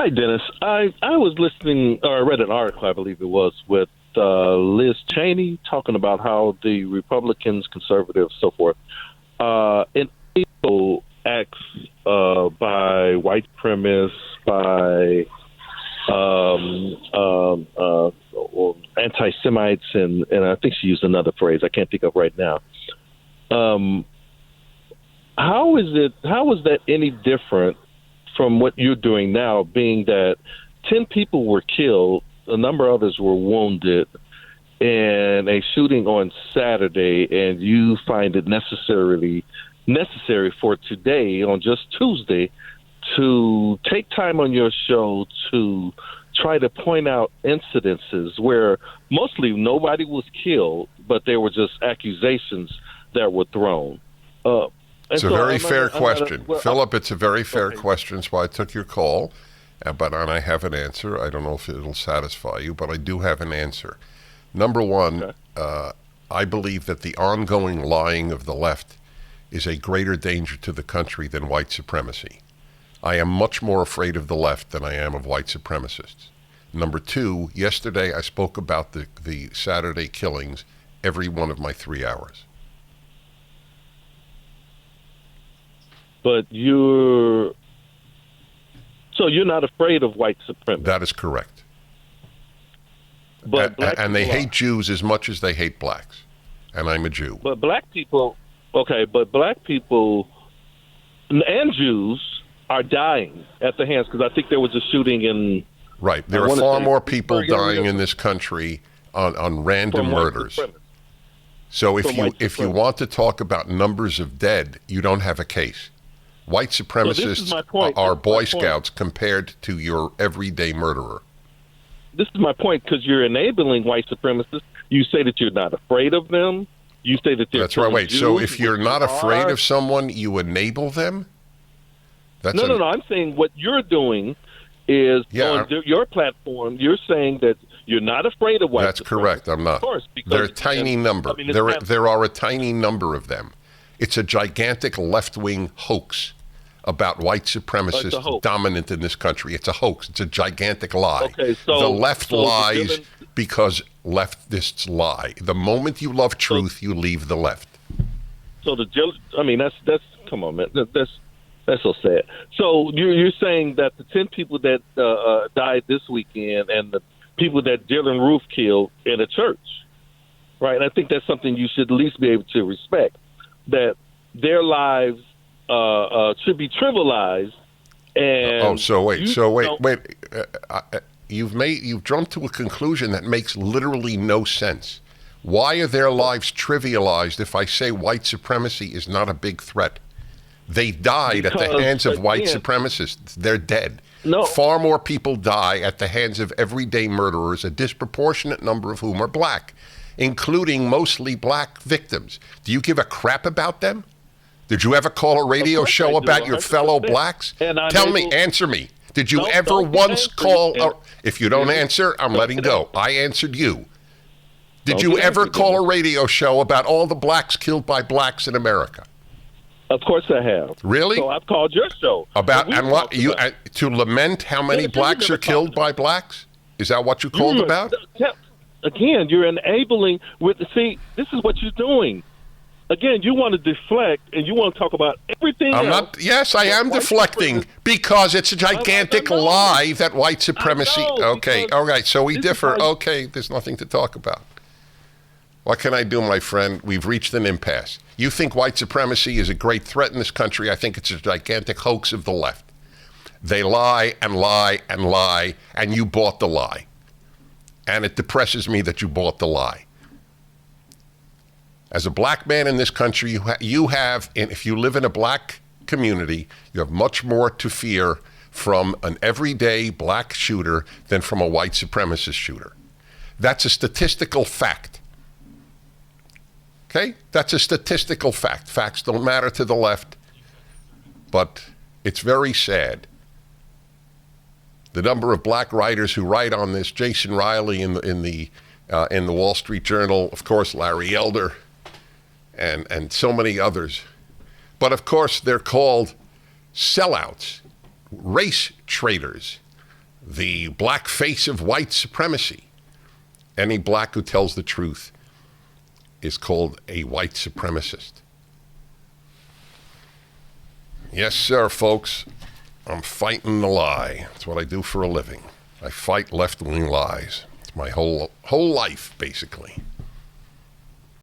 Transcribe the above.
Hi, Dennis. I was listening, or I read an article, I believe it was, with Liz Cheney talking about how the Republicans, conservatives, so forth, enable acts by white supremacists, by or anti-Semites, and I think she used another phrase I can't think of right now. How is that any different from what you're doing now, being that 10 people were killed, a number of others were wounded in a shooting on Saturday, and you find it necessary for today, on just Tuesday, to take time on your show to try to point out incidences where mostly nobody was killed, but there were just accusations that were thrown. It's a very fair question. Philip, it's a very fair question. That's why I took your call. But I have an answer. I don't know if it'll satisfy you, but I do have an answer. Number one, I believe that the ongoing lying of the left is a greater danger to the country than white supremacy. I am much more afraid of the left than I am of white supremacists. Number two, yesterday I spoke about the Saturday killings every one of my 3 hours. But you're not afraid of white supremacy. That is correct. But and they hate Jews as much as they hate blacks. And I'm a Jew. But black people and Jews are dying at the hands, because I think there was a shooting in... Right. There are far more people dying in this country on random murders. So if you want to talk about numbers of dead, you don't have a case. White supremacists are Boy Scouts compared to your everyday murderer. This is my point, because you're enabling white supremacists. You say that you're not afraid of them. You say that they're... That's right. Wait, so if you're not afraid of someone, you enable them? No. I'm saying what you're doing is on your platform, you're saying that you're not afraid of white supremacists. That's correct. I'm not. Of course. They're a tiny number. There are a tiny number of them. It's a gigantic left-wing hoax about white supremacists dominant in this country. It's a hoax. It's a gigantic lie. Okay, so, the left lies because leftists lie. The moment you love truth, you leave the left. So that's come on, man. That's so sad. So you're saying that the 10 people that died this weekend and the people that Dylan Roof killed in a church, right? And I think that's something you should at least be able to respect, that their lives should be trivialized. And you've jumped to a conclusion that makes literally no sense. Why are their lives trivialized if I say white supremacy is not a big threat? They died at the hands of white supremacists. They're dead. No. Far more people die at the hands of everyday murderers, a disproportionate number of whom are black, including mostly black victims. Do you give a crap about them? Did you ever call a radio show about your fellow blacks? Answer me. Did you ever once call... If you don't answer, I'm letting go. I answered you. Did you ever call a radio show about all the blacks killed by blacks in America? Of course I have. Really? So I've called your show. To lament how many blacks are killed by blacks? Is that what you called about? Again, you're enabling this is what you're doing. Again, you want to deflect and you want to talk about everything else. Yes, I am deflecting because it's a gigantic lie that white supremacy... Okay, all right, so we differ. Okay, there's nothing to talk about. What can I do, my friend? We've reached an impasse. You think white supremacy is a great threat in this country. I think it's a gigantic hoax of the left. They lie and lie and lie, and you bought the lie. And it depresses me that you bought the lie. As a black man in this country, you have, and if you live in a black community, you have much more to fear from an everyday black shooter than from a white supremacist shooter. That's a statistical fact. Okay? That's a statistical fact. Facts don't matter to the left, but it's very sad. The number of black writers who write on this, Jason Riley in the Wall Street Journal, of course, Larry Elder, and so many others. But of course, they're called sellouts, race traitors, the black face of white supremacy. Any black who tells the truth is called a white supremacist. Yes, sir, folks. I'm fighting the lie. That's what I do for a living. I fight left-wing lies. It's my whole life, basically.